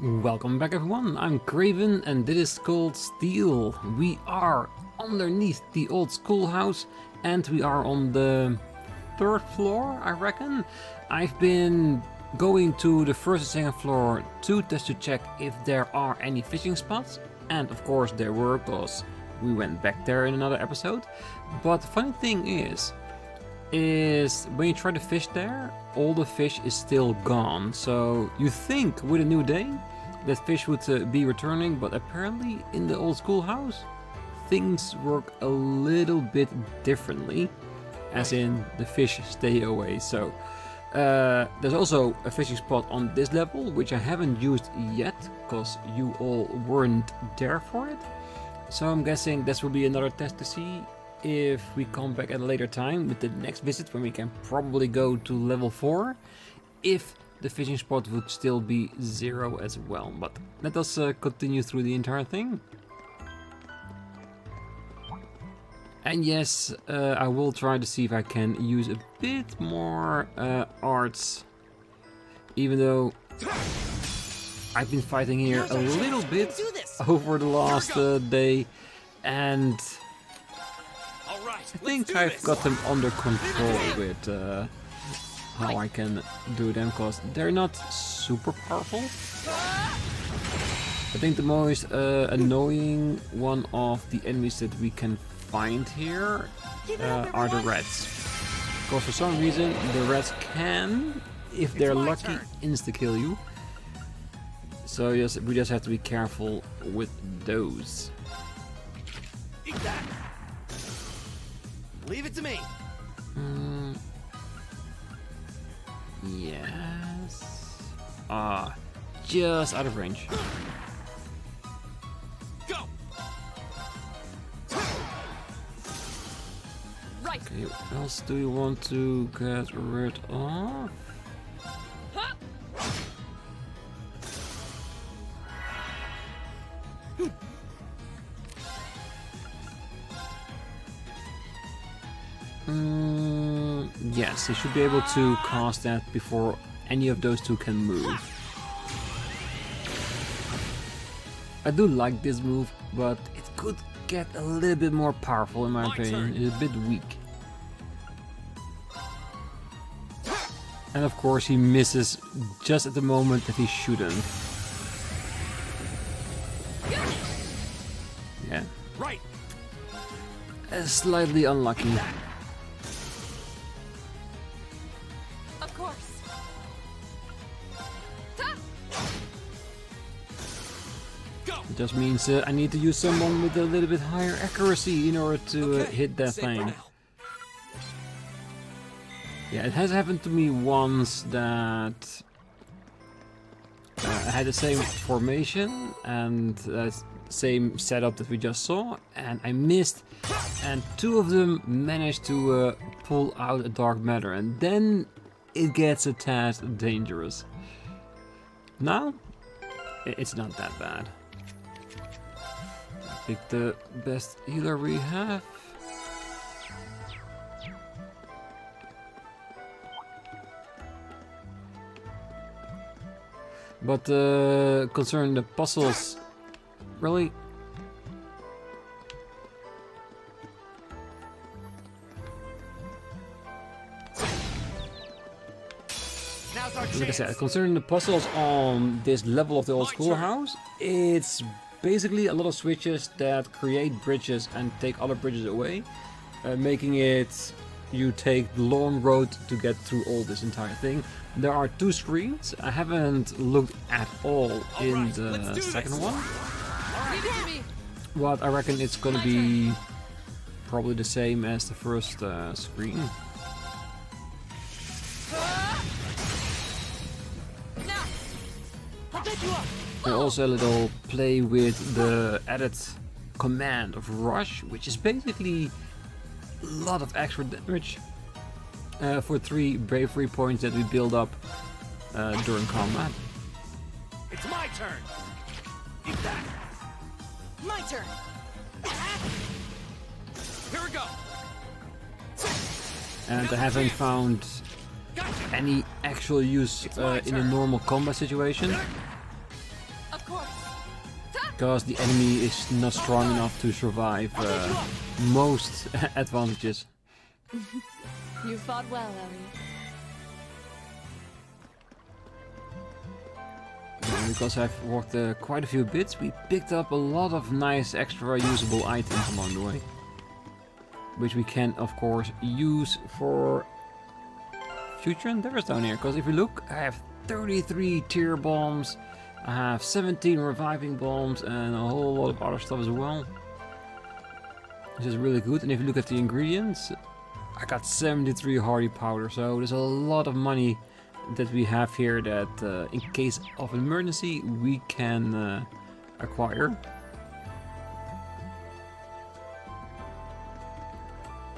Welcome back everyone, I'm Craven and this is called Steel. We are underneath the Old Schoolhouse and we are on the 3rd floor, I reckon. I've been going to the 1st and 2nd floor to test to check if there are any fishing spots. And of course there were, because we went back there in another episode. But the funny thing is when you try to fish there, all the fish is still gone. So you think with a new day that fish would be returning, but apparently in the Old Schoolhouse things work a little bit differently, as in the fish stay away. So there's also a fishing spot on this level, which I haven't used yet, because you all weren't there for it. So I'm guessing this will be another test to see if we come back at a later time with the next visit, when we can probably go to level 4, if the fishing spot would still be 0 as well. But let us continue through the entire thing. And yes, I will try to see if I can use a bit more arts, even though I've been fighting here a little bit over the last day, and I think I've got them under control with how I can do them, because they're not super powerful. I think the most annoying one of the enemies that we can find here are the rats. Because for some reason the rats can, if they're lucky, insta-kill you. So yes, we just have to be careful with those. Eat that. Leave it to me. Yes. Just out of range. Go. Right. Okay, what else do you want to get rid of? Yes, he should be able to cast that before any of those two can move. I do like this move, but it could get a little bit more powerful in my opinion. It's a bit weak. And of course he misses just at the moment that he shouldn't. Yeah. Right. Slightly unlucky. Of course. It just means I need to use someone with a little bit higher accuracy in order to hit that thing. Yeah, it has happened to me once that I had the same formation and same setup that we just saw, and I missed, and two of them managed to pull out a dark matter, and then it gets a tad dangerous. Now, it's not that bad. Pick the best healer we have. But concerning the puzzles, really? Like I said, concerning the puzzles on this level of the Old Schoolhouse, it's basically a lot of switches that create bridges and take other bridges away, making it you take the long road to get through all this entire thing. There are 2 screens. I haven't looked at all in the second one. But I reckon it's gonna be probably the same as the first screen. And also a little play with the added command of Rush, which is basically a lot of extra damage for 3 bravery points that we build up during combat. It's my turn. Eat that. My turn. Here we go. And I haven't found any actual use in a normal combat situation. because the enemy is not strong enough to survive most advantages. You fought well, Ellie. And because I've walked quite a few bits, we picked up a lot of nice extra usable items along the way. Which we can, of course, use for future endeavors down here. Because if you look, I have 33 tier bombs, I have 17 reviving bombs, and a whole lot of other stuff as well. Which is really good. And if you look at the ingredients, I got 73 hardy powder, so there's a lot of money that we have here that in case of an emergency we can acquire.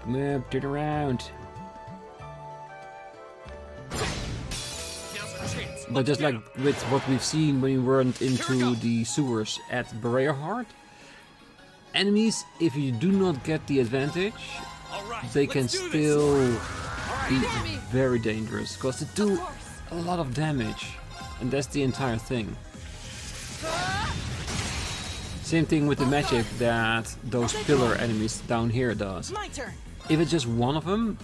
Come on, turn around. But just like with what we've seen when we weren't into the sewers at Berea-Heart, enemies, if you do not get the advantage, they can still be very dangerous, because they do a lot of damage, and that's the entire thing. Same thing with the magic that those pillar enemies down here does. If it's just one of them,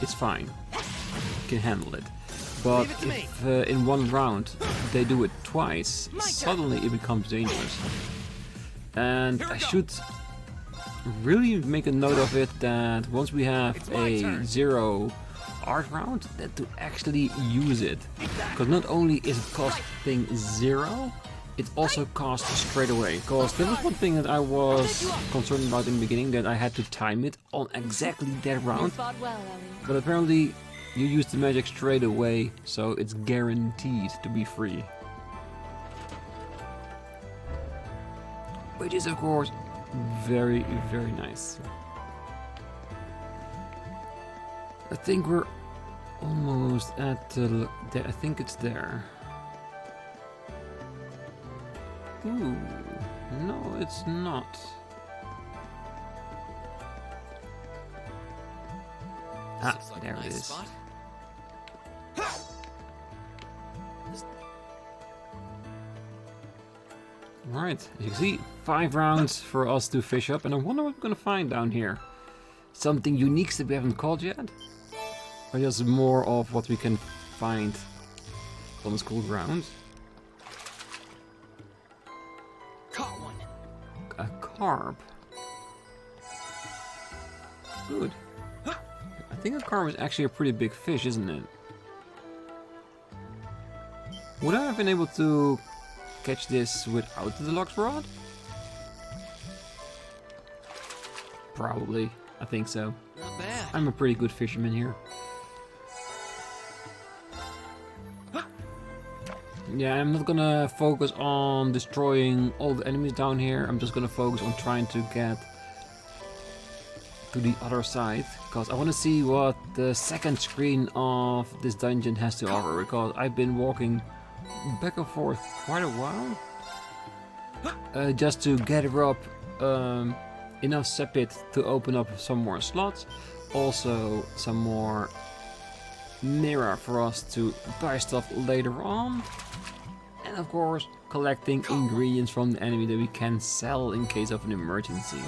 it's fine, you can handle it. But if in one round they do it twice, suddenly it becomes dangerous. And I should really make a note of it that once we have a 0 art round, that to actually use it. Because not only is it costing 0, it also costs straight away. Because there was one thing that I was concerned about in the beginning, that I had to time it on exactly that round. But apparently you use the magic straight away, so it's guaranteed to be free. Which is of course very, very nice. I think we're almost at the... I think it's there. Ooh, no, it's not. Ah, like there it is. Spot. Right, as you can see, 5 rounds for us to fish up, and I wonder what we're gonna find down here. Something unique that we haven't caught yet? Or just more of what we can find on the school grounds? Caught one. A carp. Good. I think a carp is actually a pretty big fish, isn't it? Would I have been able to catch this without the deluxe rod? Probably. I think so. Not bad. I'm a pretty good fisherman here. Yeah, I'm not gonna focus on destroying all the enemies down here. I'm just gonna focus on trying to get to the other side, because I want to see what the second screen of this dungeon has to offer, because I've been walking back and forth quite a while just to gather up enough sepit to open up some more slots, also some more mirror for us to buy stuff later on, and of course collecting ingredients from the enemy that we can sell in case of an emergency.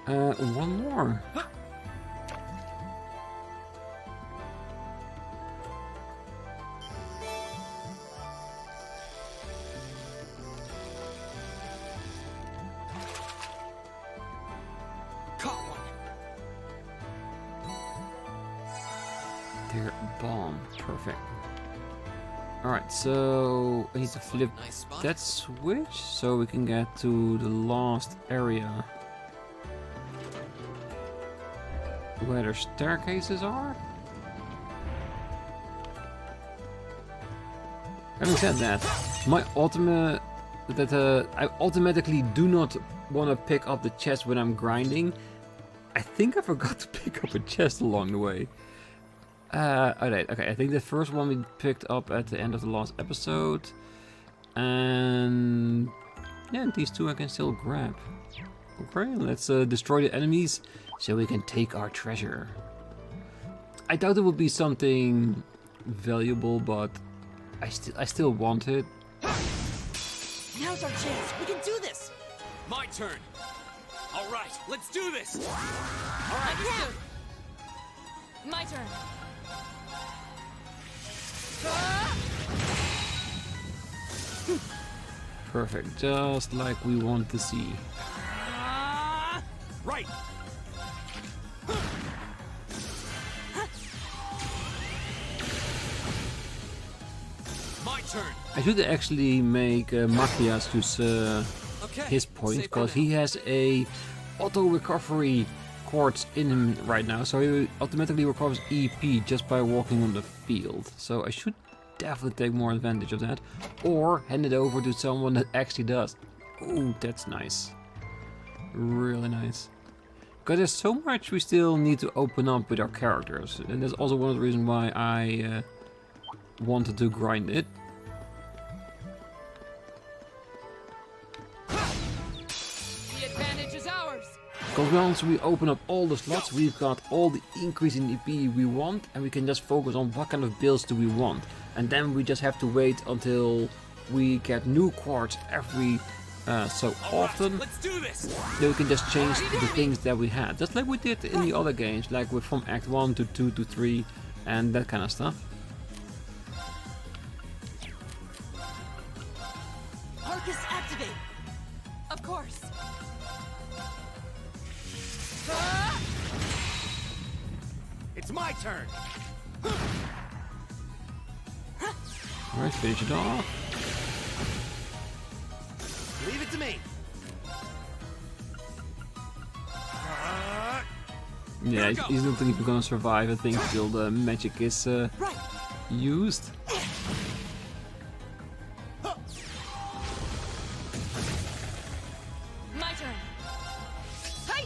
One more. Their bomb. Perfect. Alright, so I need to flip that switch so we can get to the last area where the staircases are. Having said that, my ultimate I automatically do not want to pick up the chest when I'm grinding. I think I forgot to pick up a chest along the way. Alright, okay, I think the first one we picked up at the end of the last episode. And yeah, these two I can still grab. Okay, let's destroy the enemies so we can take our treasure. I doubt it will be something valuable, but I still want it. Now's our chance. We can do this. My turn. All right, let's do this. All right, let's do it. My turn. Perfect, just like we want to see. Right. My turn. I should actually make Machias use Okay. his point, safe for because now. he has a auto recovery quartz in him right now, so he automatically recovers EP just by walking on the field. So I should definitely take more advantage of that, or hand it over to someone that actually does. Ooh, that's nice. Really nice. Because there's so much we still need to open up with our characters, and that's also one of the reasons why I wanted to grind it. The advantage is ours. Because once we open up all the slots, we've got all the increase in EP we want, and we can just focus on what kind of builds do we want. And then we just have to wait until we get new quartz every so often. Let's do this. Then we can just change the things that we had, just like we did in the other games, like with from Act 1 to 2 to 3 and that kind of stuff. Arcus, activate. Of course. It's my turn. Alright, finish it off. Leave it to me. Yeah, he's not even gonna survive, I think, till the magic is Right. used. My turn. Hey!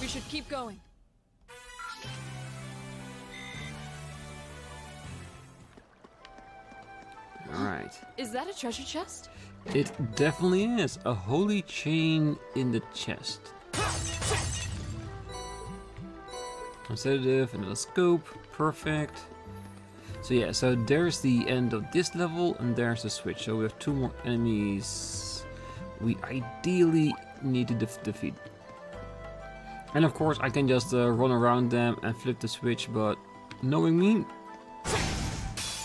We should keep going. Alright. Is that a treasure chest? It definitely is. A holy chain in the chest. A sedative, another scope. Perfect. So yeah, so there's the end of this level, and there's the switch. So we have 2 more enemies we ideally need to defeat. And of course I can just run around them and flip the switch, but knowing me,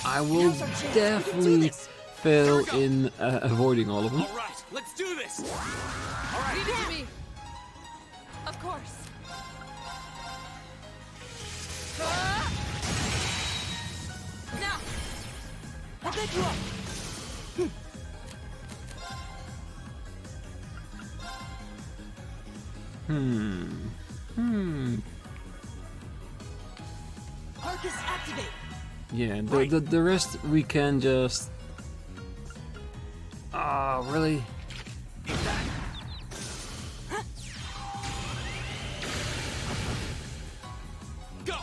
I will Now's our chance. We can do definitely this. fail in avoiding all of them. All right, let's do this. All right. Leave it to me. Of course. Now. I'll back you up. Arcus, activate. Yeah, the rest we can just... Ah, really? Go.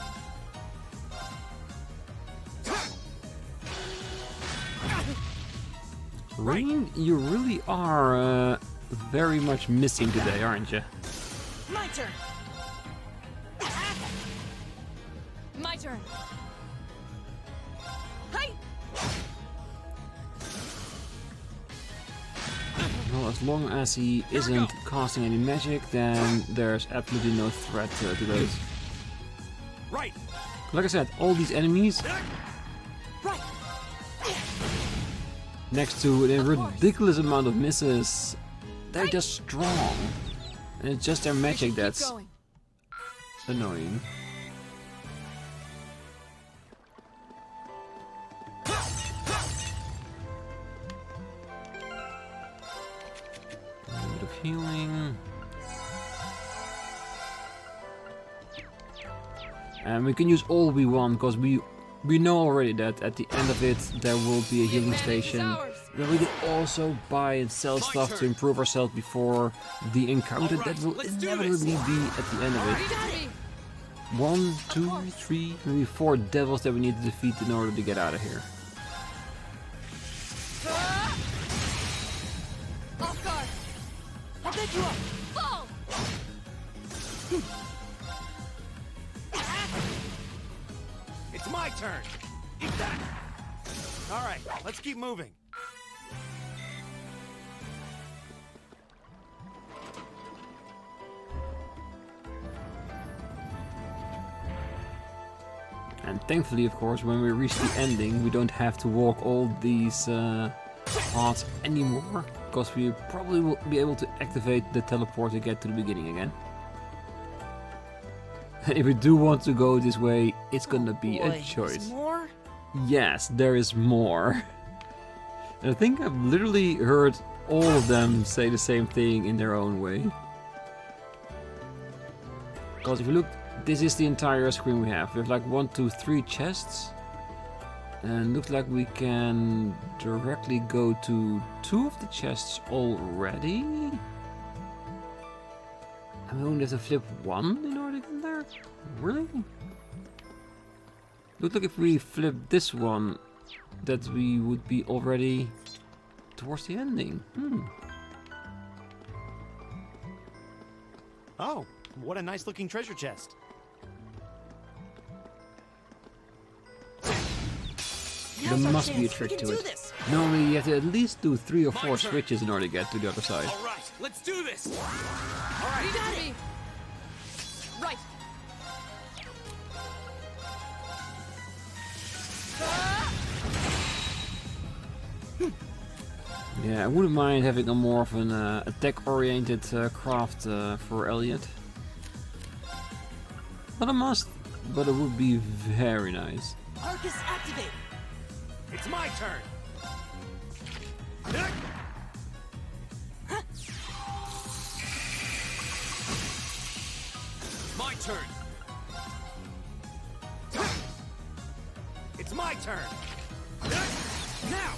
Rean, you really are very much missing today, aren't you? My turn. My turn. Hey! Well, as long as he isn't casting any magic, then there's absolutely no threat to those. Right. Like I said, all these enemies, Right. next to a ridiculous amount of misses, they're just strong. And it's just their We should magic keep that's going. annoying. A bit of healing. And we can use all we want, because we know already that at the end of it there will be a healing advantage is station ours. where we can also buy and sell stuff to improve ourselves before the encounter Alright, that will let's do inevitably be at the end of Leave it. it to me. 1, 2, 3, maybe 4 devils that we need to defeat in order to get out of here. Off guard. I'll back you up. Fall. It's my turn. Eat that. All right, let's keep moving. Thankfully, of course, when we reach the ending, we don't have to walk all these paths anymore, because we probably will be able to activate the teleport to get to the beginning again. If we do want to go this way, it's gonna be a choice. There's more? Yes, there is more. And I think I've literally heard all of them say the same thing in their own way. Because if you look, this is the entire screen we have. We have like 1, 2, 3 chests. And looks like we can directly go to 2 of the chests already. And we only have to flip 1 in order to get there? Really? Looks like if we flip this one, that we would be already towards the ending. Oh, what a nice looking treasure chest. There must be a trick to it. Normally you have to at least do 3 or 4 switches in order to get to the other side. All right, let's do this. All right, you got me. Right. Yeah, I wouldn't mind having a more of an attack-oriented craft for Elliot. Not a must, but it would be very nice. Arcus activate. It's my turn. My turn. It's my turn. Now.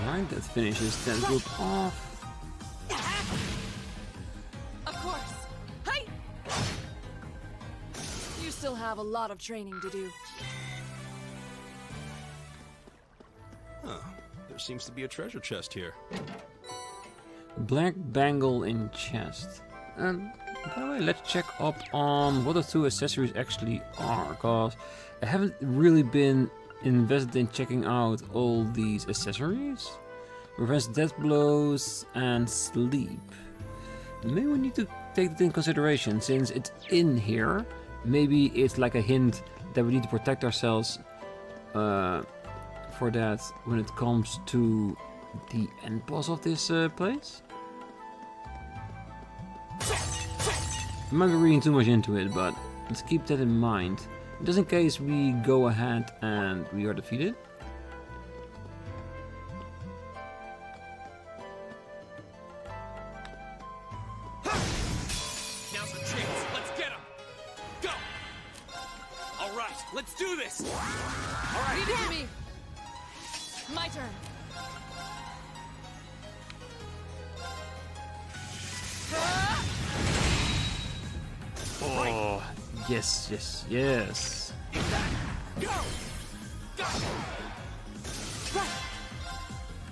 Alright, that finishes that group off. Of course. Hey. You still have a lot of training to do. There seems to be a treasure chest here. Black bangle in chest. And by the way, let's check up on what the 2 accessories actually are, because I haven't really been invested in checking out all these accessories. Prevents death blows and sleep. Maybe we need to take that in consideration, since it's in here. Maybe it's like a hint that we need to protect ourselves for that when it comes to the end boss of this place. I might be reading too much into it, but let's keep that in mind. Just in case we go ahead and we are defeated. Now's our chance. Let's get him. Go. All right, let's do this. All right. Leave it to me. My turn. Oh, yes, yes, yes. Go. Go.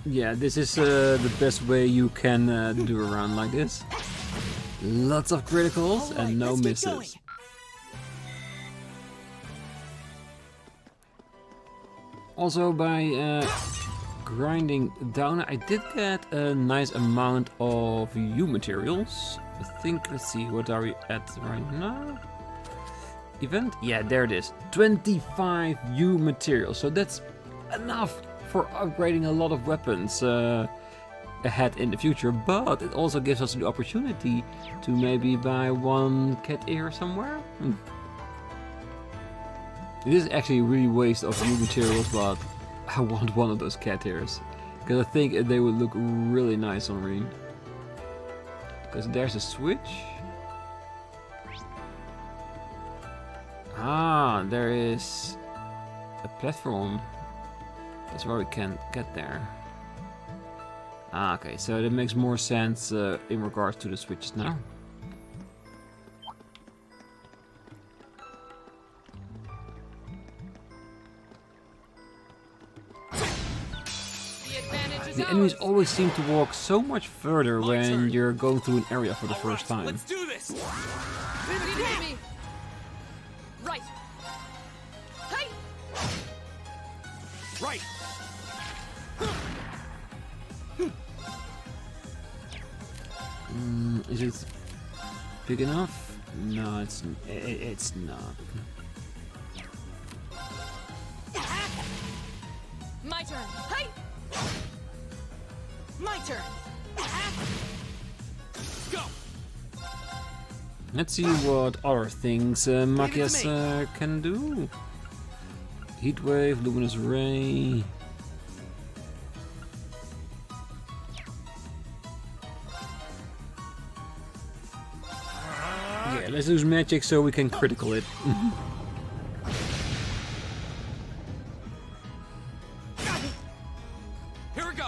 Yeah, this is the best way you can do a round like this. Lots of criticals Alright, and no let's keep misses. going. Also, by grinding down, I did get a nice amount of U materials. I think, let's see, what are we at right now? Event? Yeah, there it is. 25 U materials. So that's enough for upgrading a lot of weapons ahead in the future. But it also gives us the opportunity to maybe buy 1 cat ear somewhere. It is actually a really waste of U materials, but I want one of those cat ears. Because I think they would look really nice on Rean. Because there's a switch. Ah, there is a platform. That's where we can get there. Ah, okay, so that makes more sense in regards to the switches now. The enemies always seem to walk so much further when you're going through an area for the first time. Let's do this. Leave it to me. Right. Hey. Right. Is it big enough? No, it's not. My turn. Hey! My turn. Go! Let's see what other things Machias can do. Heat wave, luminous ray. Yeah, let's use magic so we can critical it. Here we go!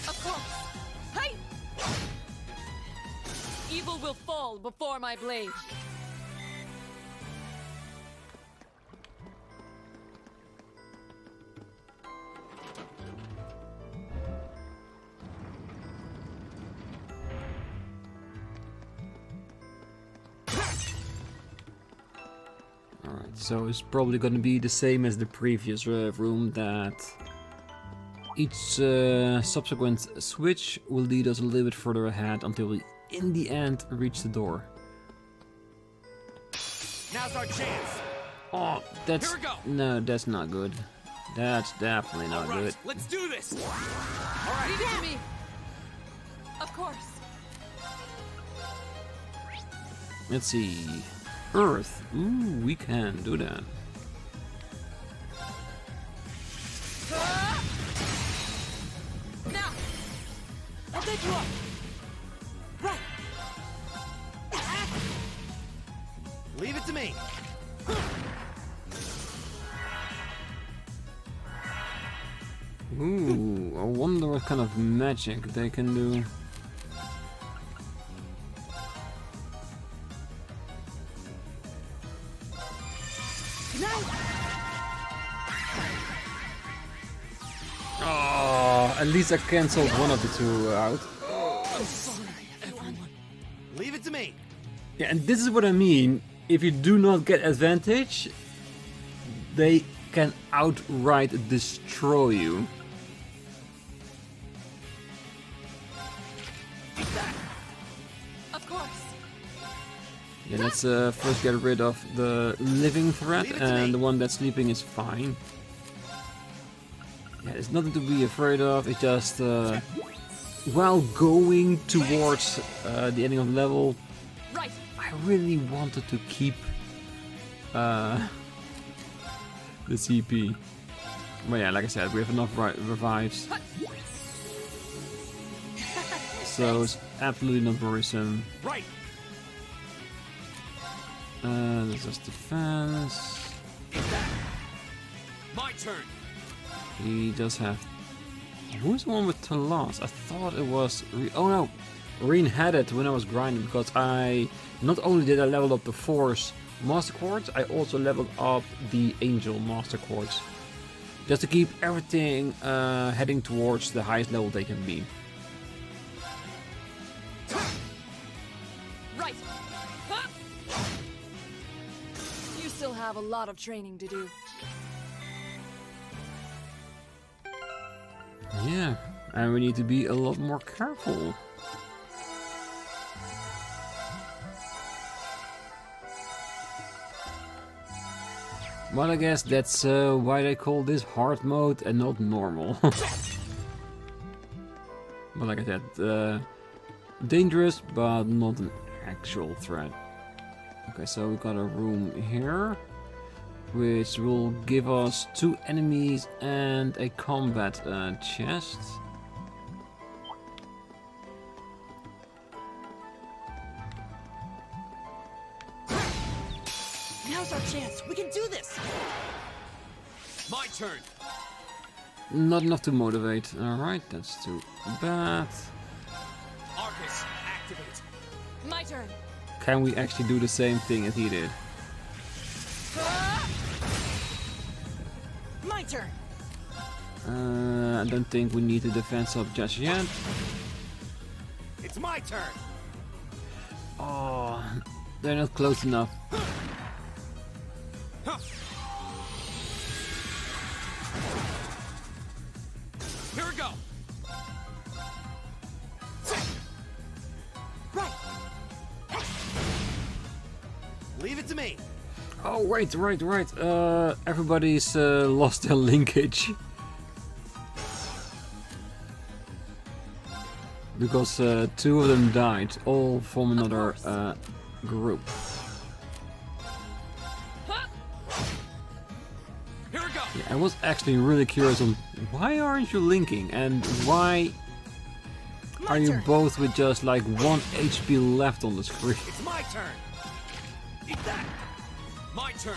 Of course. Hey! Evil will fall before my blade. Alright, so it's probably gonna be the same as the previous room, that each subsequent switch will lead us a little bit further ahead until we, in the end, reach the door. Now's our chance! Oh, that's... Here we go. No, that's not good. That's definitely not All right, good. let's do this! Leave it to me. Of course. Let's see. Earth. Ooh, we can do that. Now. I'll take you up. Right. Leave it to me! Ooh, I wonder what kind of magic they can do. Oh, at least I cancelled one of the two out. I'm sorry, everyone. Leave it to me! Yeah, and this is what I mean. If you do not get advantage, they can outright destroy you. Of course. Yeah, let's first get rid of the living threat, and the one that's sleeping is fine. Yeah, there's nothing to be afraid of. It's just while going towards the ending of the level, Right. I really wanted to keep the CP. But yeah, like I said, we have enough revives, so it's absolutely not worrisome. Right! This is defense. My turn! He does have... Who's the one with Talas? I thought it was... Oh no! Rean had it when I was grinding, because I... Not only did I level up the Thors Master Quartz, I also leveled up the Angel Master Quartz. Just to keep everything heading towards the highest level they can be. Right. You still have a lot of training to do. Yeah, and we need to be a lot more careful. Well, I guess that's why they call this hard mode and not normal. But like I said, dangerous, but not an actual threat. Okay, so we got a room here, which will give us 2 enemies and a combat chest. Now's our chance. We can do this. My turn! Not enough to motivate. Alright, that's too bad. Arcus, activate! My turn. Can we actually do the same thing as he did? My turn. I don't think we need to defense up just yet. It's my turn! Oh, they're not close enough. Here we go! Right. Leave it to me! Oh, right. Everybody's lost their linkage. Because 2 of them died, all from another group. Here we go. Yeah, I was actually really curious on why aren't you linking and why are you both with just like 1 HP left on the screen? It's my turn. Eat that. My turn.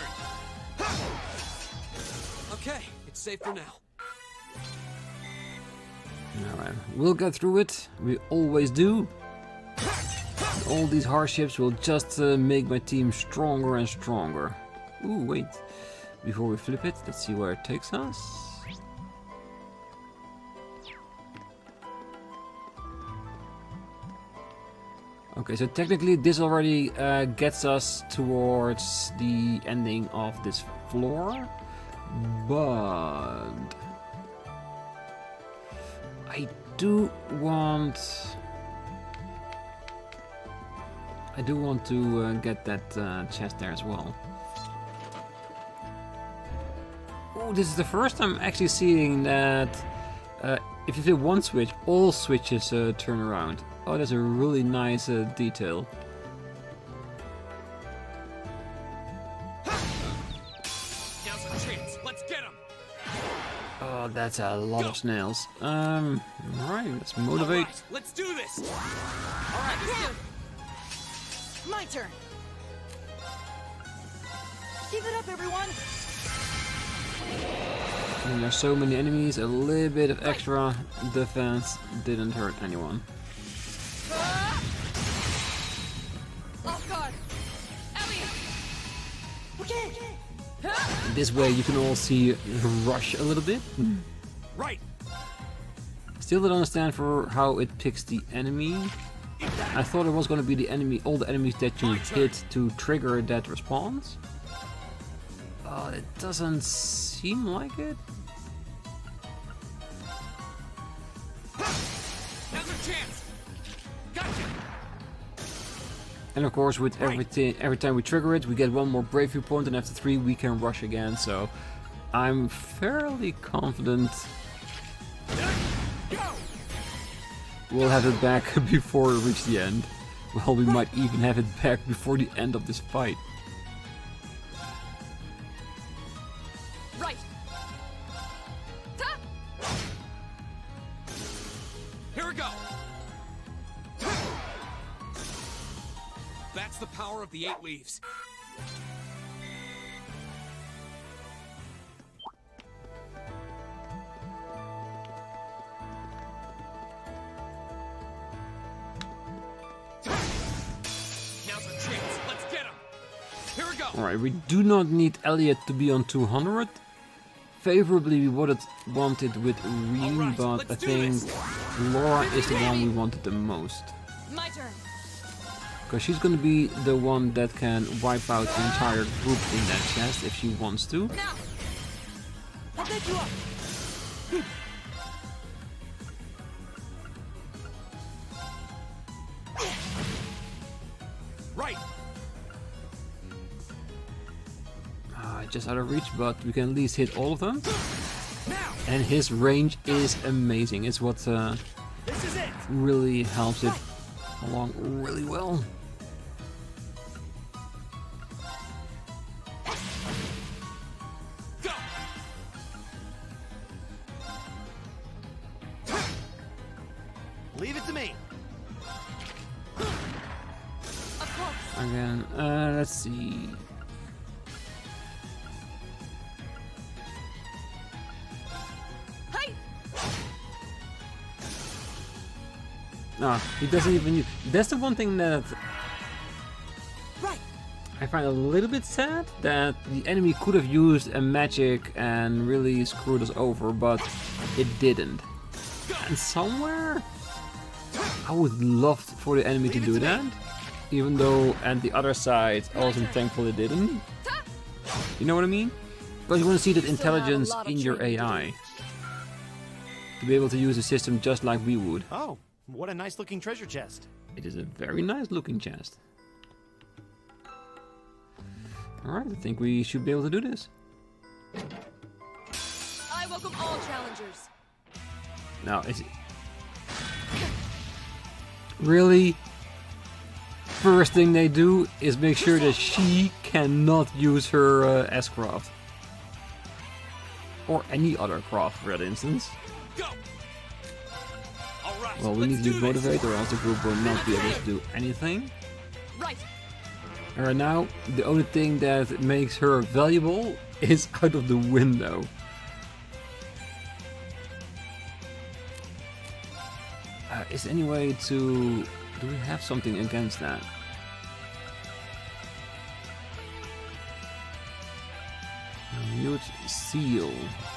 Okay, it's safe for now. Alright, we'll get through it. We always do. All these hardships will just make my team stronger and stronger. Ooh, wait. Before we flip it, let's see where it takes us. Okay, so technically this already gets us towards the ending of this floor. But I do want to get that chest there as well. Oh, this is the first time I'm actually seeing that if you flip one switch, all switches turn around. Oh, that's a really nice detail. Now's our chance. Let's get him. Oh, that's a lot of snails. Alright, let's motivate. Right, let's do this. All right, let's do it. My turn. Give it up, everyone. And there's so many enemies, a little bit of extra defense didn't hurt anyone. Oh God. Elliot. Okay. This way you can all see rush a little bit. Right. Still don't understand for how it picks the enemy. I thought it was going to be the enemy, all the enemies that you hit to trigger that response. Oh, it doesn't seem like it. Now's our chance. Gotcha. And of course, with everything, every time we trigger it, we get 1 more bravery point, and after 3 we can rush again. So I'm fairly confident we'll have it back before we reach the end. Well, we might even have it back before the end of this fight. Right. Ta. Here we go. That's the power of the 8 leaves. Now's our chance. Let's get him. Here we go. Alright, we do not need Elliot to be on 200. Favorably, we would have wanted with Rean, Alright, but let's I do think this. Laura is the one we wanted the most. My turn. Because she's gonna be the one that can wipe out the entire group in that chest if she wants to. Now. I'll get you up. Right. Just out of reach, but we can at least hit all of them. Now. And his range is amazing. It's what This is it. really helps it along really well. Go. Leave it to me. Of course. Again, let's see. Hey. No, he doesn't even use. That's the one thing that Right. I find a little bit sad, that the enemy could have used a magic and really screwed us over, but it didn't. And somewhere I would love for the enemy to do that, even though at the other side I wasn't thankful it didn't. You know what I mean? Because you want to see that intelligence in your AI. To be able to use the system just like we would. Oh, what a nice looking treasure chest. It is a very nice looking chest. Alright, I think we should be able to do this. I welcome all challengers. Now, is it... Really? First thing they do is make sure that she cannot use her S-craft. Or any other craft, for that instance. Go. All right. Well, we need to let's use do this. Motivate or else the group will not be able to do anything. Right. And right now, the only thing that makes her valuable is out of the window. Is there any way to... Do we have something against that? Mute seal.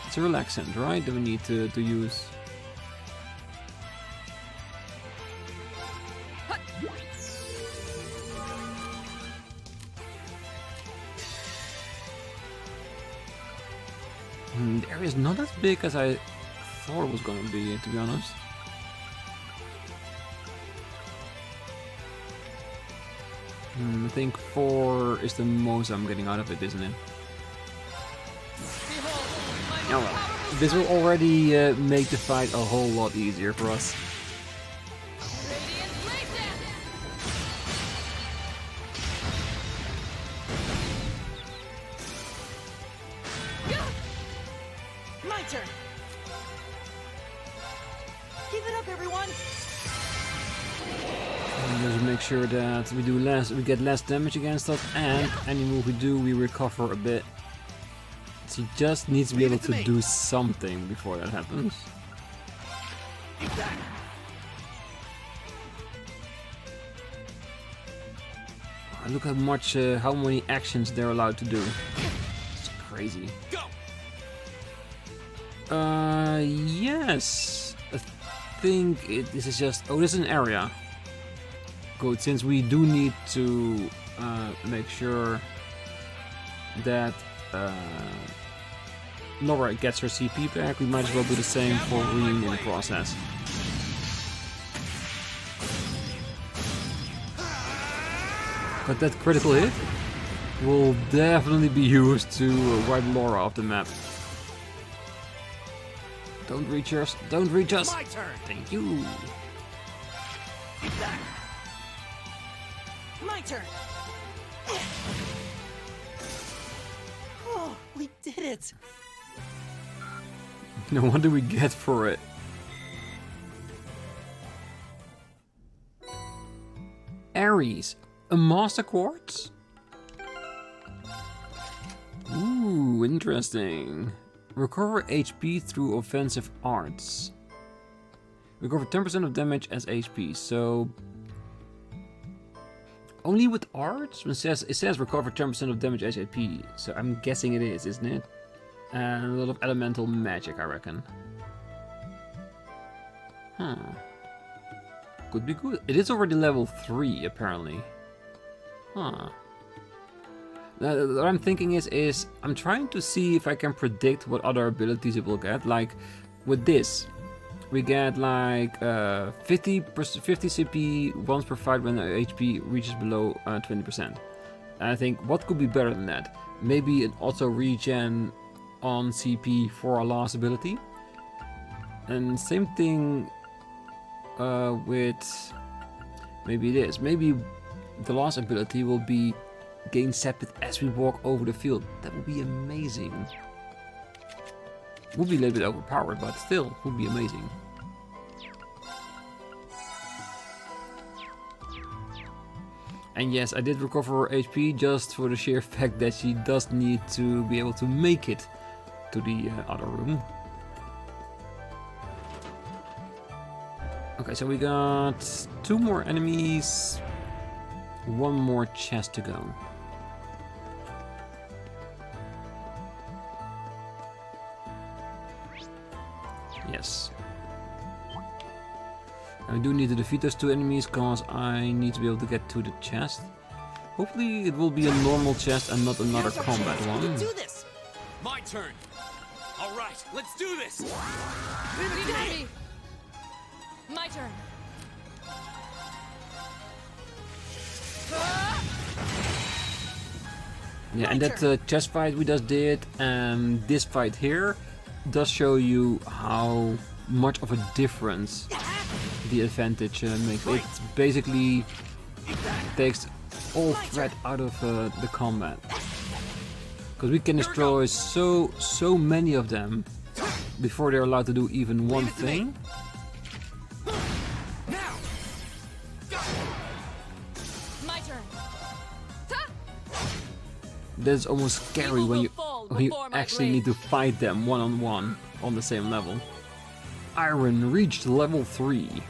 It's a relaxant, right? That we need to use. The area is not as big as I thought it was gonna be, to be honest. I think 4 is the most I'm getting out of it, isn't it? Oh well. This will already make the fight a whole lot easier for us. My turn. Give it up, everyone. And just make sure that we get less damage against us, and any move we do, we recover a bit. She just needs to be able to do something before that happens. Look how much, how many actions they're allowed to do. It's crazy. Yes. I think this is just. Oh, this is an area. Good, since we do need to make sure that Laura gets her CP back, we might as well do the same for Rean in the process. But that critical hit will definitely be used to wipe Laura off the map. Don't reach us! Don't reach us! My turn. Thank you! My turn. Oh, we did it. No wonder we get for it. Ares, a master quartz? Ooh, interesting. Recover HP through offensive arts. Recover 10% of damage as HP, so... Only with arts? It says recover 10% of damage as HP, so I'm guessing it is, isn't it? And a lot of elemental magic, I reckon. Huh. Could be good. It is already level 3, apparently. Huh. Now, what I'm thinking is I'm trying to see if I can predict what other abilities it will get. Like, with this, we get like 50 CP once per fight when the HP reaches below 20%. And I think, what could be better than that? Maybe an auto regen on CP for our last ability. And same thing with... Maybe it is. Maybe the last ability will be gain Sepith as we walk over the field. That would be amazing. Would be a little bit overpowered, but still would be amazing. And yes, I did recover her HP just for the sheer fact that she does need to be able to make it to the other room. Okay, so we got 2 more enemies, 1 more chest to go. Yes. I do need to defeat those 2 enemies because I need to be able to get to the chest. Hopefully it will be a normal chest and not another combat one. Do this. My turn. All right, let's do this. Leave it to me. My turn. Yeah, and that chess fight we just did, and this fight here, does show you how much of a difference the advantage makes. It basically takes all threat out of the combat. Because we can destroy so many of them before they're allowed to do even one thing. My turn. That's almost scary when you actually need to fight them one-on-one on the same level. Iron reached level 3.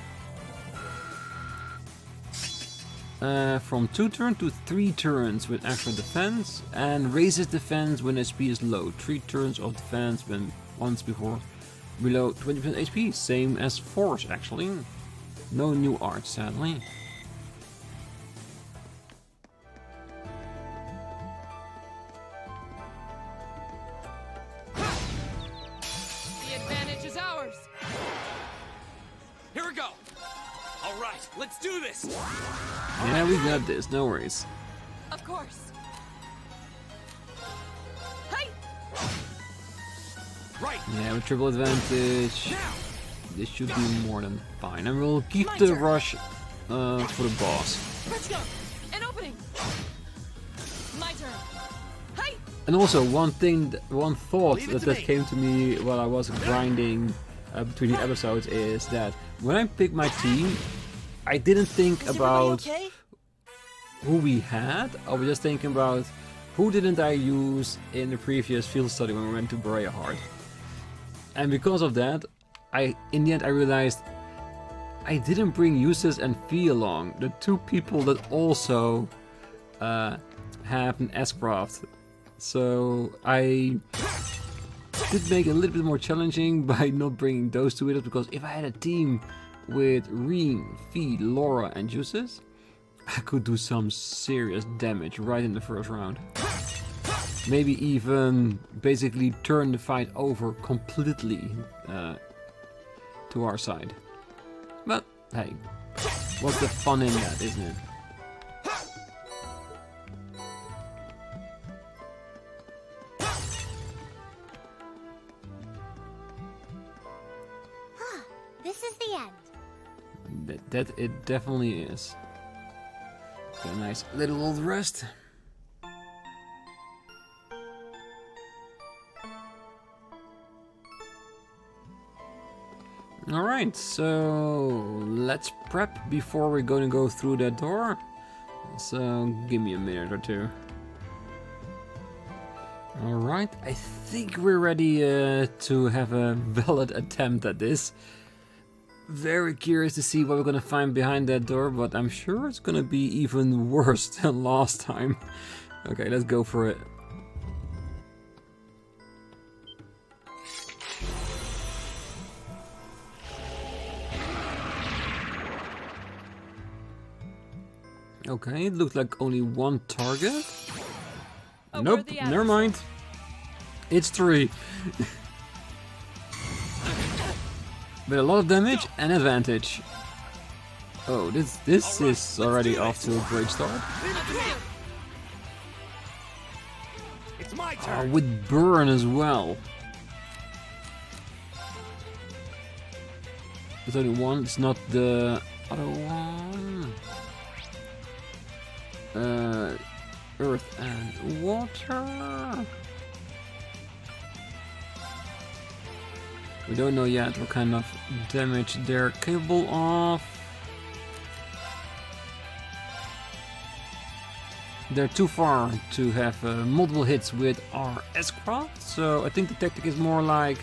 From 2 turns to 3 turns with extra defense, and raises defense when HP is low. 3 turns of defense when once before below 20% HP. Same as Force actually. No new art sadly. The advantage is ours. Here we go. All right, let's do this. Yeah, we got this, no worries. Of course. Hey! Right. Yeah, with triple advantage, Now. this should be more than fine. And we'll keep the rush for the boss. Let's go. An opening. My turn. Hey! And also one thought Leave it to that me. came to me while I was grinding between the episodes is that when I picked my team, I didn't think Is everybody about okay? who we had. I was just thinking about who didn't I use in the previous field study when we went to Berea Hard. And because of that, in the end I realized I didn't bring Eustace and Fee along, the 2 people that also have an S-Craft. So I did make it a little bit more challenging by not bringing those 2 with us, because if I had a team with Rean, Fee, Laura and Eustace, I could do some serious damage right in the first round. Maybe even basically turn the fight over completely to our side. But hey, what's the fun in that, isn't it? This is the end. That it definitely is. Got a nice little old rest. Alright, so let's prep before we're going to go through that door. So give me a minute or 2. Alright, I think we're ready to have a valid attempt at this. Very curious to see what we're gonna find behind that door, but I'm sure it's gonna be even worse than last time. Okay, let's go for it. Okay, it looked like only 1 target. A Nope, worthy never mind. It's 3. With a lot of damage and advantage. Oh, this is already off to a great start. It's my turn. With burn as well. There's only 1, it's not the other one. Earth and water. We don't know yet what kind of damage they're capable of. They're too far to have multiple hits with our S-Craft, so I think the tactic is more like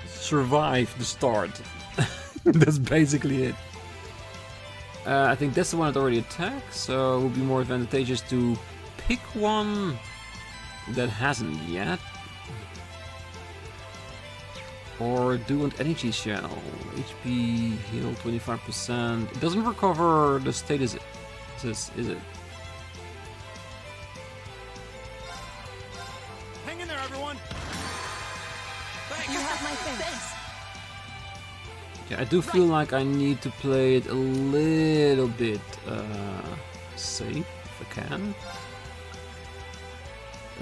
survive the start. That's basically it. I think that's the one that already attacked, so it would be more advantageous to pick one that hasn't yet. Or do an energy shell. HP heal 25%. It doesn't recover the status, is it? Hang in there, everyone. You have my thanks. Yeah, I do feel like I need to play it a little bit safe if I can.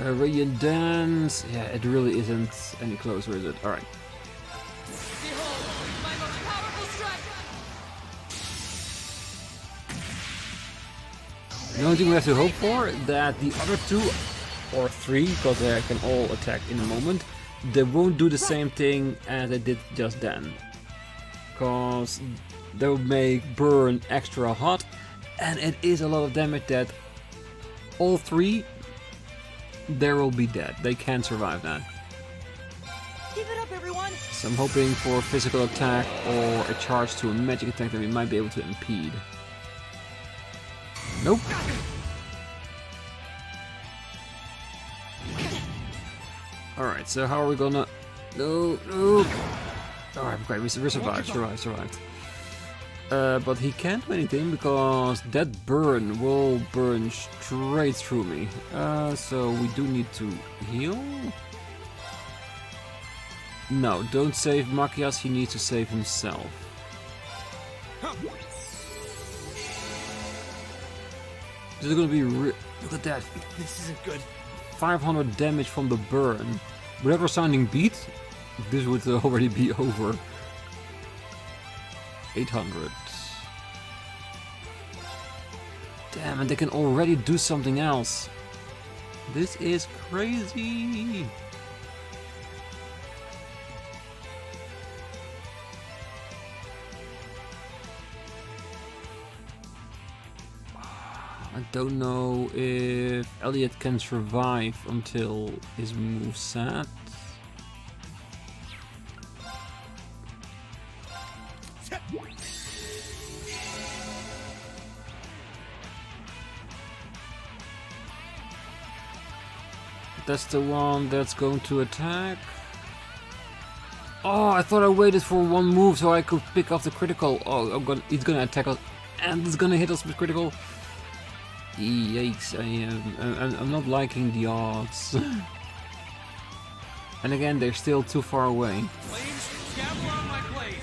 Radiant Dance. Yeah, it really isn't any closer, is it? Alright. Behold, my most powerful strike! The only thing we have to hope for that the other 2 or 3, because they can all attack in a moment, they won't do the same thing as they did just then. Because they will make burn extra hot, and it is a lot of damage that all 3 there will be dead. They can't survive that. Keep it up, everyone! So I'm hoping for a physical attack or a charge to a magic attack that we might be able to impede. Nope. Alright, so how are we gonna... No. Alright, great, we survived. But he can't do anything because that burn will burn straight through me. So we do need to heal? No, don't save Machias, he needs to save himself. This is gonna be look at that. This isn't good. 500 damage from the burn. Whatever sounding beat, this would already be over. 800. Damn, and they can already do something else. This is crazy. I don't know if Elliot can survive until his move set. That's the one that's going to attack. Oh, I thought I waited for one move so I could pick off the critical. Oh, he's gonna attack us and it's gonna hit us with critical. Yikes, I'm not liking the odds. And again, they're still too far away. Flames, gather on my blade.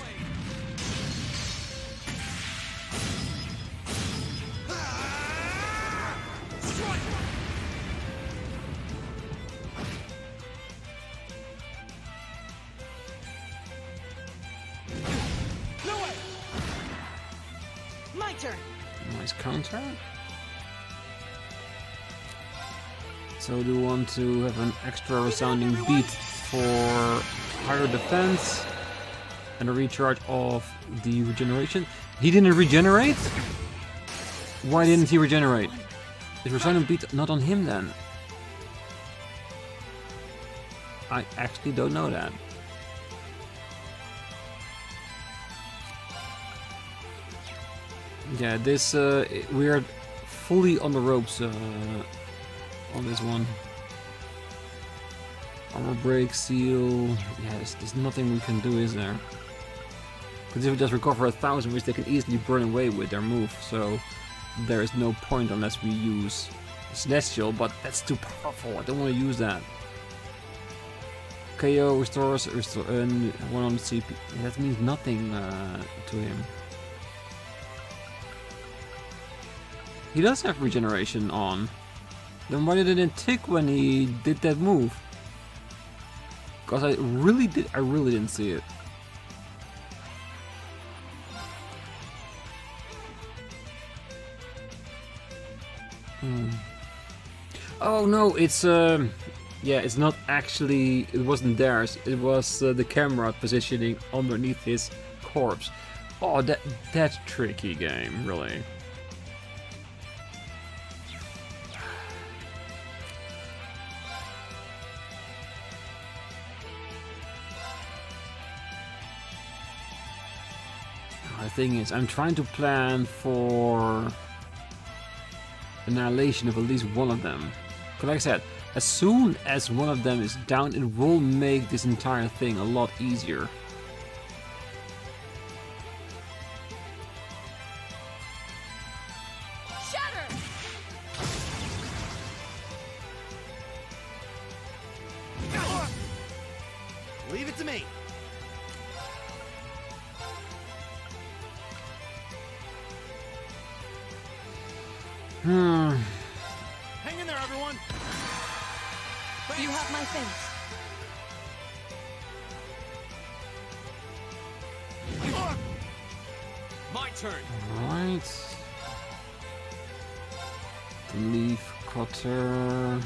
No way! My turn! Nice counter. So do you want to have an extra resounding beat for higher defense and a recharge of the regeneration? He didn't regenerate? Why didn't he regenerate? Is resounding beat not on him then? I actually don't know that. Yeah, this we are fully on the ropes on this one. Armor break, seal. Yeah, there's nothing we can do, is there? Because if we just recover 1,000, which they can easily burn away with their move, so there is no point unless we use Celestial, but that's too powerful. I don't want to use that. KO restores 100 CP. That means nothing to him. He does have regeneration on. Then why did it tick when he did that move? Because I really didn't see it. Oh no, it's yeah, it's not actually, it wasn't theirs. It was the camera positioning underneath his corpse. Oh, that's tricky game, really. The thing is, I'm trying to plan for annihilation of at least one of them. Because like I said, as soon as one of them is down, it will make this entire thing a lot easier. Shatter! Leave it to me. Hang in there, everyone. You have my thanks. My turn. Alright. The leaf cutter.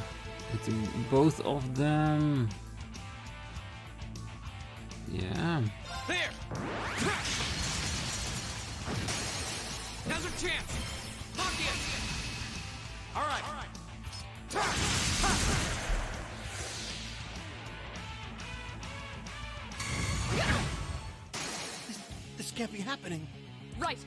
Hitting both of them. Yeah. There. Now's our chance. Lock in. All right. This can't be happening. Right.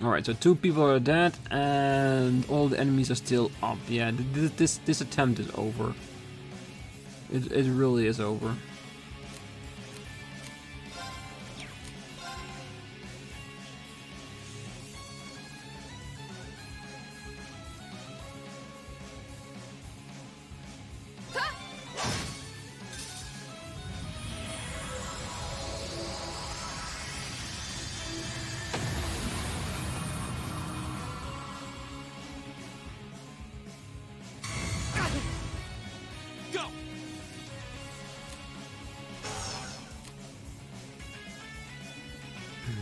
Alright, so 2 people are dead and all the enemies are still up. Yeah, this attempt is over. It really is over. Go.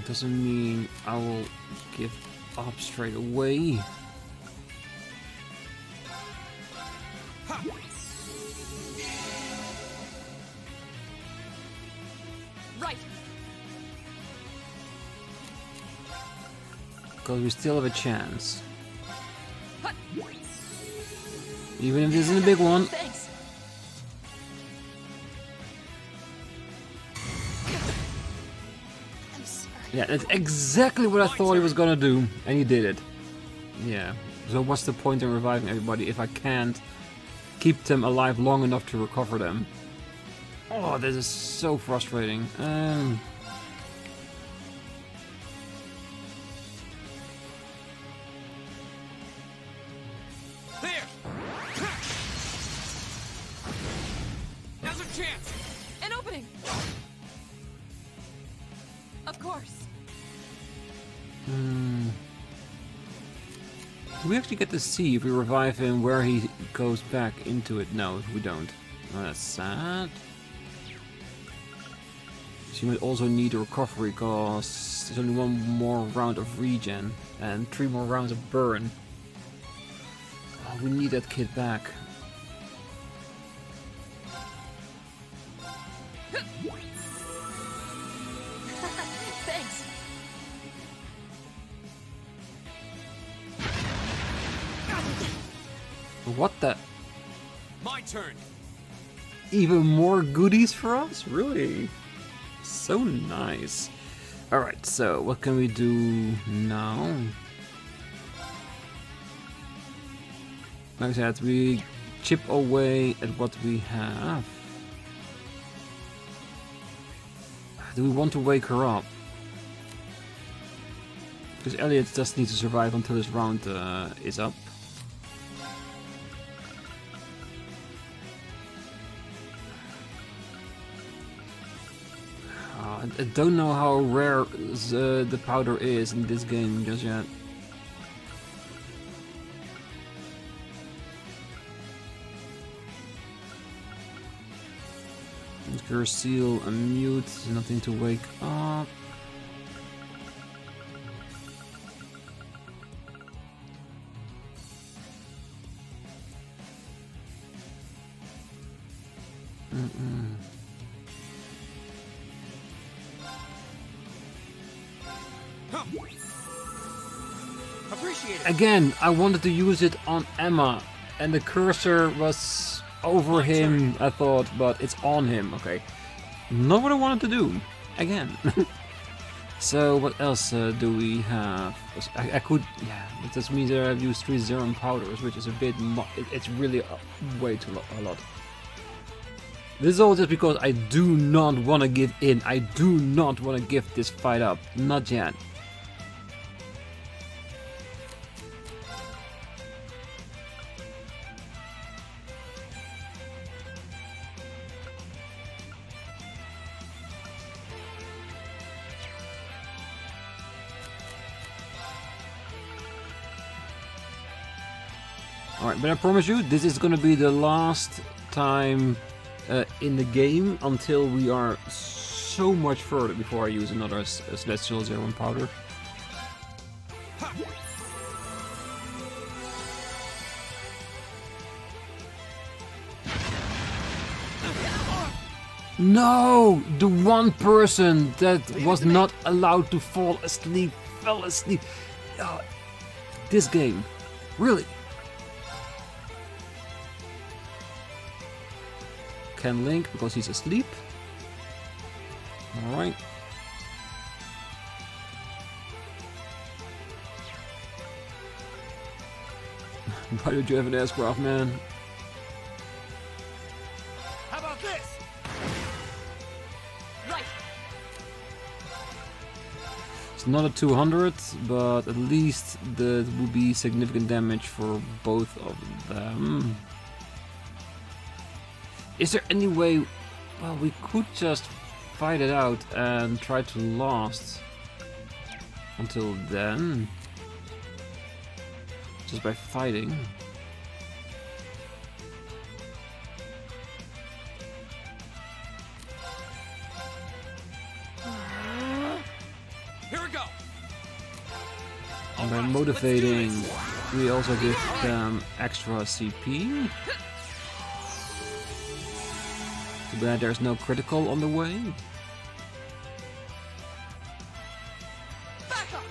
Doesn't mean I will give up straight away. Ha. Right. Because we still have a chance. Hut. Even if this isn't a big one. Thanks. I'm sorry. Yeah, that's exactly what I thought he was gonna do. And he did it. Yeah. So what's the point in reviving everybody if I can't keep them alive long enough to recover them? Oh, this is so frustrating. There. Now's our chance. An opening. Of course. Do we actually get to see if we revive him where he goes back into it? No, we don't. Oh, that's sad. So you might also need a recovery because there's only 1 more round of regen and 3 more rounds of burn. Oh, we need that kid back. Thanks. What the? My turn. Even more goodies for us? Really? So nice. Alright, so what can we do now? Like I said, we chip away at what we have. Do we want to wake her up? Because Elliot just needs to survive until this round is up. I don't know how rare the powder is in this game just yet. Seal and mute, nothing to wake up. Appreciate it. Again, I wanted to use it on Emma, and the cursor was over him, I thought, but it's on him. Okay, not what I wanted to do. Again. So what else do we have? I could, yeah. It just means that I've used 3 Zerum powders, which is a bit. It's really way too a lot. This is all just because I do not want to give in. I do not want to give this fight up. Not yet. Alright, but I promise you, this is gonna be the last time in the game until we are so much further before I use another Celestial Zerum powder. No! The one person that was not allowed to fall asleep fell asleep. This game. Really? Can Link because he's asleep. Alright. Why don't you have an aircraft, man? How about this? Right. It's not a 200, but at least that would be significant damage for both of them. Is there any way... Well, we could just fight it out and try to last until then. Just by fighting. Here we go. And by motivating, we also give them extra CP. Too bad there's no critical on the way. Back up.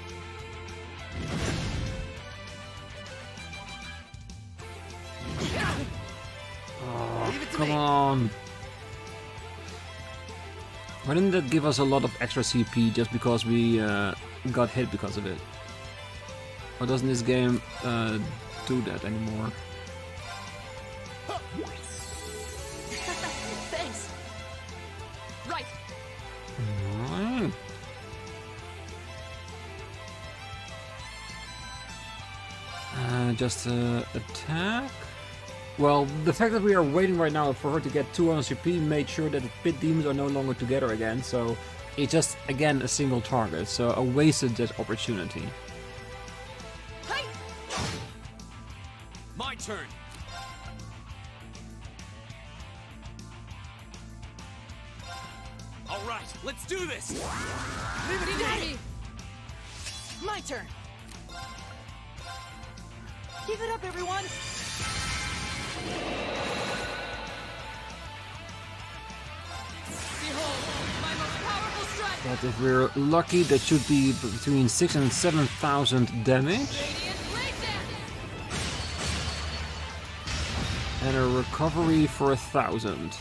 Oh, come on. Why didn't that give us a lot of extra CP just because we got hit because of it? Or doesn't this game do that anymore? Thanks. Right. Alright. Just attack? Well, the fact that we are waiting right now for her to get 200 CP made sure that the pit demons are no longer together again, so it's just, again, a single target, so I wasted that opportunity. Hey. My turn. All right, let's do this. Leave it to me. My turn. Give it up, everyone! Behold, my most powerful strike. But if we're lucky, that should be between 6,000 and 7,000 damage. Radiant blade dance. And a recovery for 1,000.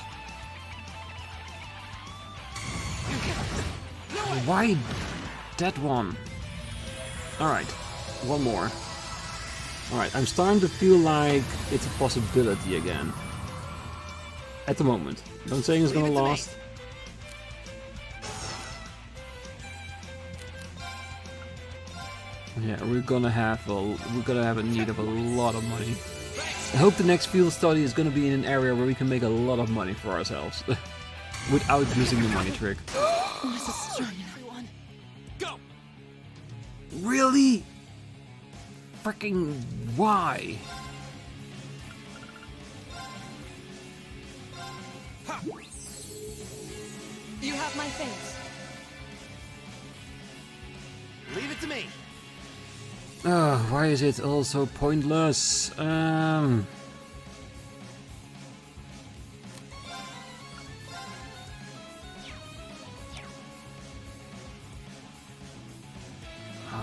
Why that one? Alright, one more. Alright, I'm starting to feel like it's a possibility again. At the moment. Don't say it's gonna last. Yeah, we're gonna have a need of a lot of money. I hope the next field study is gonna be in an area where we can make a lot of money for ourselves. Without using the money trick. Everyone. Go. Really? Freaking why? Ha. You have my thanks. Leave it to me. Why is it all so pointless?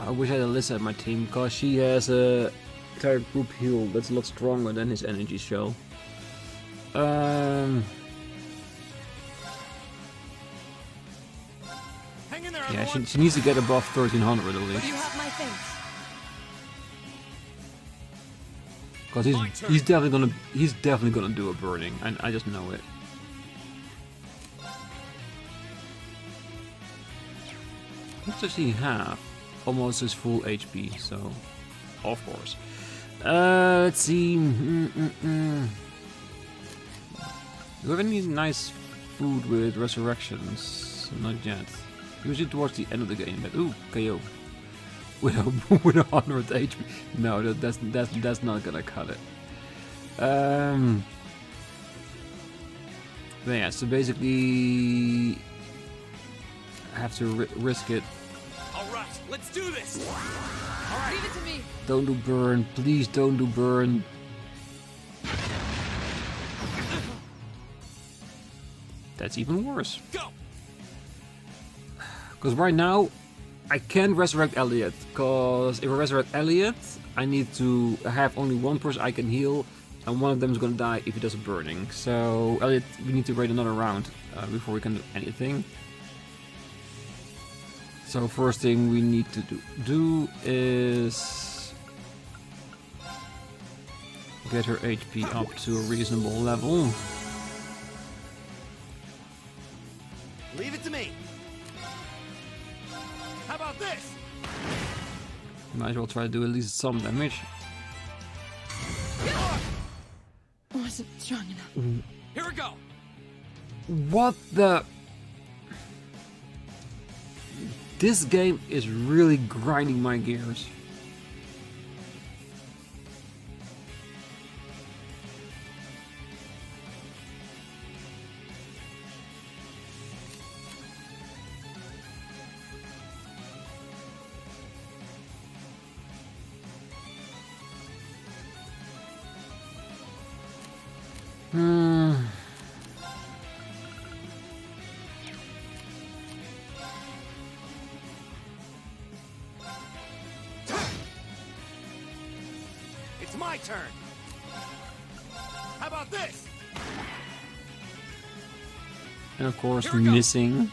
I wish I had Alyssa at my team, because she has a entire group heal that's a lot stronger than his energy shell. Hang in there, Yeah, everyone. she needs to get above 1300 at You least. have my thanks. Because he's definitely gonna do a burning. I just know it. What does he have? Almost his full HP, so of course. Let's see. Do you have any nice food with resurrections? Not yet. Usually towards the end of the game, but ooh, KO. With 100 HP. No, that's not gonna cut it. But yeah, so basically I have to risk it. All right, let's do this. Leave it to me. Don't do burn, please don't do burn. That's even worse. Go. Because right now I can't resurrect Elliot. Because if I resurrect Elliot, I need to have only one person I can heal, and one of them is gonna die if he does a burning. So Elliot, we need to wait another round before we can do anything. So first thing we need to do is get her HP up to a reasonable level. Leave it to me. How about this? Might as well try to do at least some damage. Wasn't strong enough. Here we go. What the? This game is really grinding my gears. It's my turn. How about this? And of course, Here we go. missing.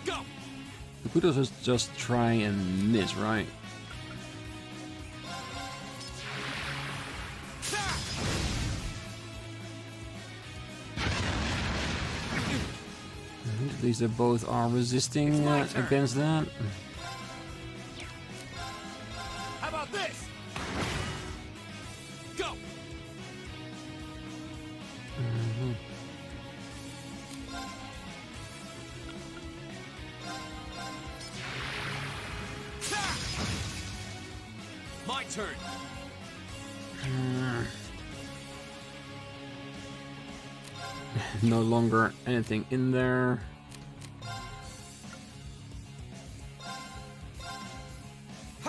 Go. We could also just try and miss, right? At least they both are resisting against that. How about this? Go. My turn. No longer anything in there.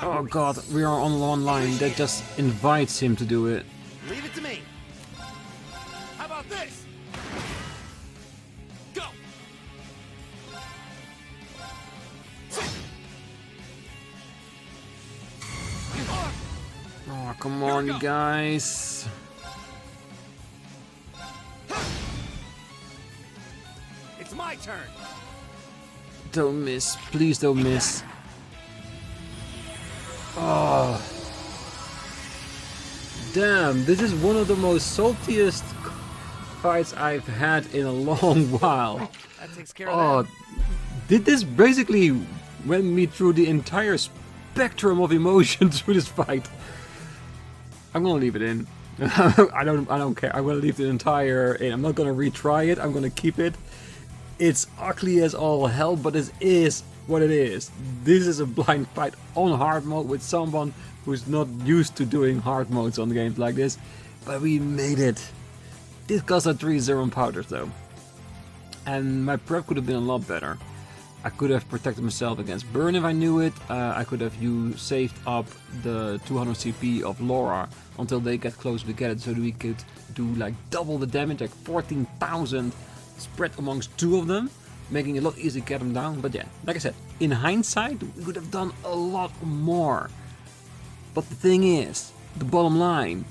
Oh god, we are on one line that just invites him to do it. Leave it to me. How about this? Go. Oh, come on, you guys. It's my turn. Don't miss. Please don't miss. Oh. Damn, this is one of the most saltiest fights I've had in a long while. That takes care Oh, of did this basically went me through the entire spectrum of emotion through this fight? I'm gonna leave it in. I don't care. I'm gonna leave the entire in. I'm not gonna retry it. I'm gonna keep it. It's ugly as all hell, but this is what it is. This is a blind fight on hard mode with someone who's not used to doing hard modes on games like this. But we made it. This cost us 3 Zerum powders though. And my prep could have been a lot better. I could have protected myself against burn if I knew it. I could have saved up the 200 CP of Laura until they get closer to get it, so that we could do like double the damage, like 14,000 spread amongst two of them, making it a lot easier to get them down. But yeah, like I said, in hindsight, we could have done a lot more. But the thing is, the bottom line,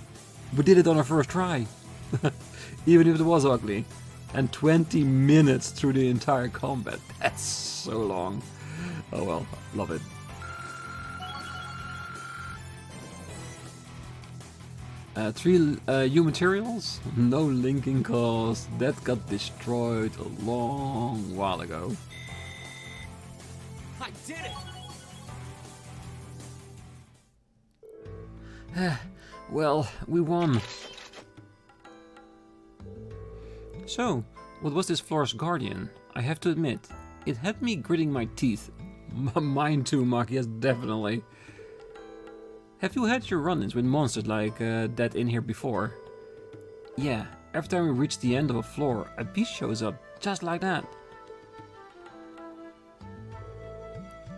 we did it on our first try. Even if it was ugly. And 20 minutes through the entire combat. That's so long. Oh well, love it. Three new materials, no linking cost. That got destroyed a long while ago. I did it. Well, we won. So, what was this Floor's Guardian? I have to admit, it had me gritting my teeth, Mine too, Mark, yes, definitely. Have you had your run-ins with monsters like that in here before? Yeah, every time we reach the end of a floor, a beast shows up, just like that.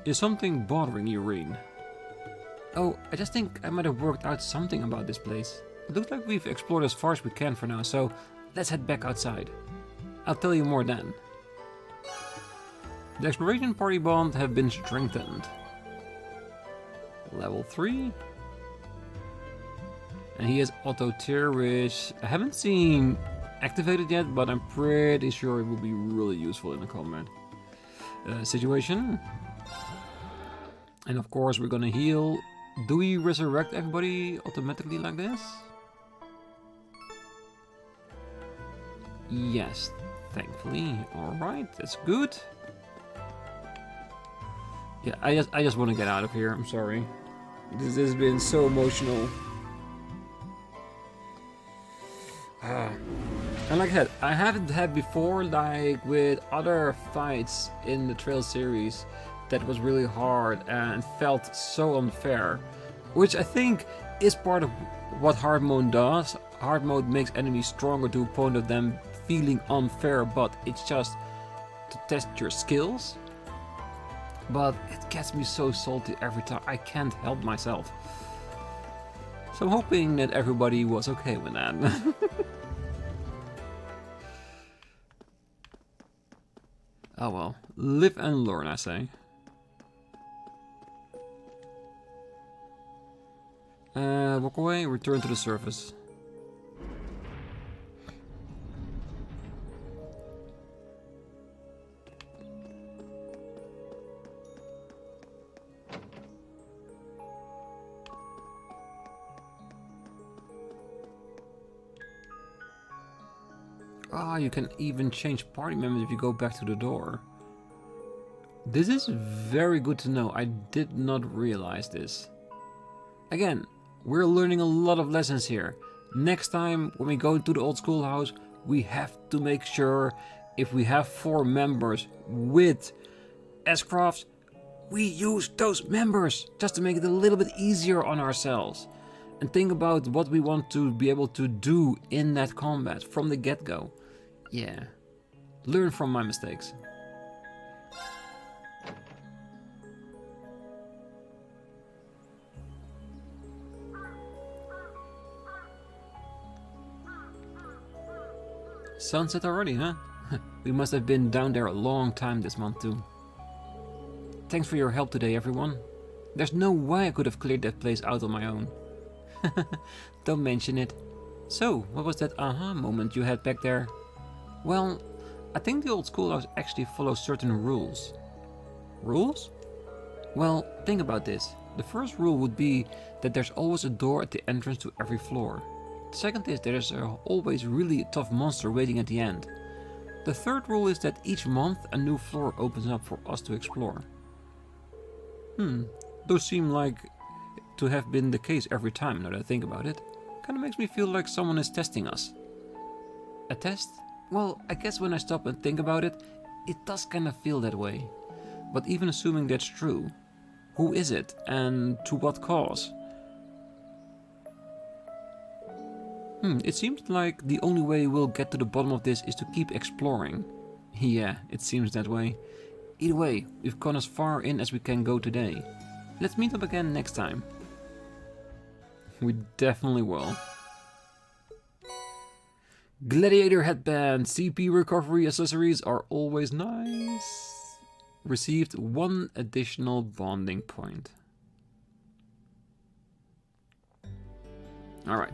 Is something bothering you, Rean? Oh, I just think I might have worked out something about this place. It looks like we've explored as far as we can for now, so let's head back outside. I'll tell you more then. The exploration party bond have been strengthened. Level 3. And he has auto tier, which I haven't seen activated yet, but I'm pretty sure it will be really useful in the combat situation. And of course we're gonna heal. Do we resurrect everybody automatically like this? Yes, thankfully. Alright, that's good. Yeah, I just want to get out of here. I'm sorry. This has been so emotional. And like I said, I haven't had before, like with other fights in the Trail series, that was really hard and felt so unfair. Which I think is part of what hard mode does. Hard mode makes enemies stronger to a point of them feeling unfair, but it's just to test your skills. But it gets me so salty every time. I can't help myself. So I'm hoping that everybody was okay with that. Oh well, live and learn, I say. Walk away, return to the surface. Ah, you can even change party members if you go back to the door. This is very good to know. I did not realize this. Again, we're learning a lot of lessons here. Next time when we go to the Old Schoolhouse, we have to make sure if we have 4 members with S-crafts, we use those members just to make it a little bit easier on ourselves. And think about what we want to be able to do in that combat from the get-go. Yeah, learn from my mistakes. Sunset already, huh? We must have been down there a long time this month too. Thanks for your help today, everyone. There's no way I could have cleared that place out on my own. Don't mention it. So, what was that aha moment you had back there? Well, I think the Old Schoolhouse actually follows certain rules. Rules? Well, think about this. The first rule would be that there's always a door at the entrance to every floor. The second is there's always really a tough monster waiting at the end. The third rule is that each month a new floor opens up for us to explore. Those seem like to have been the case every time now that I think about it. Kinda makes me feel like someone is testing us. A test? Well, I guess when I stop and think about it, it does kinda feel that way. But even assuming that's true, who is it and to what cause? It seems like the only way we'll get to the bottom of this is to keep exploring. Yeah, it seems that way. Either way, we've gone as far in as we can go today. Let's meet up again next time. We definitely will. Gladiator headband, CP recovery accessories are always nice. Received 1 additional bonding point. Alright.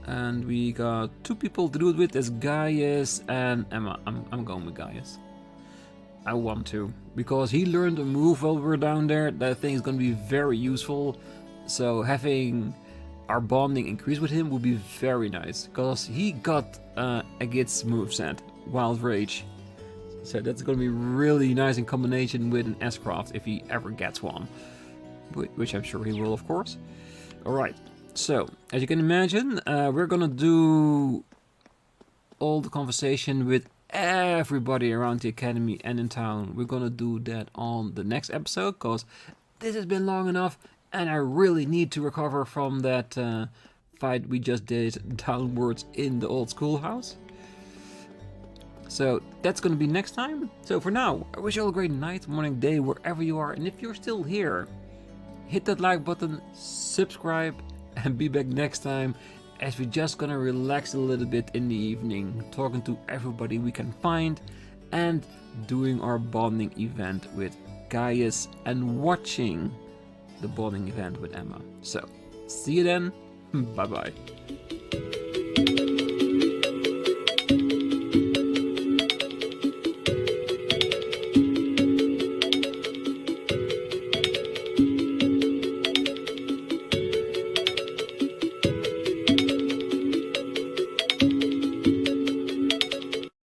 And we got 2 people to do it with, as Gaius and Emma. I'm going with Gaius. I want to, because he learned a move while we were down there that I think is going to be very useful. So having our bonding increase with him would be very nice, because he got Agit's moveset, Wild Rage. So that's going to be really nice in combination with an S-craft if he ever gets one. Which I'm sure he will, of course. Alright, so as you can imagine, we're gonna do all the conversation with everybody around the academy and in town. We're gonna do that on the next episode, because this has been long enough and I really need to recover from that fight we just did downwards in the Old Schoolhouse. So that's gonna be next time. So for now, I wish you all a great night, morning, day, wherever you are. And if you're still here, hit that like button, subscribe, and be back next time, as we're just gonna relax a little bit in the evening, talking to everybody we can find and doing our bonding event with Gaius and watching the bonding event with Emma. So see you then. Bye bye.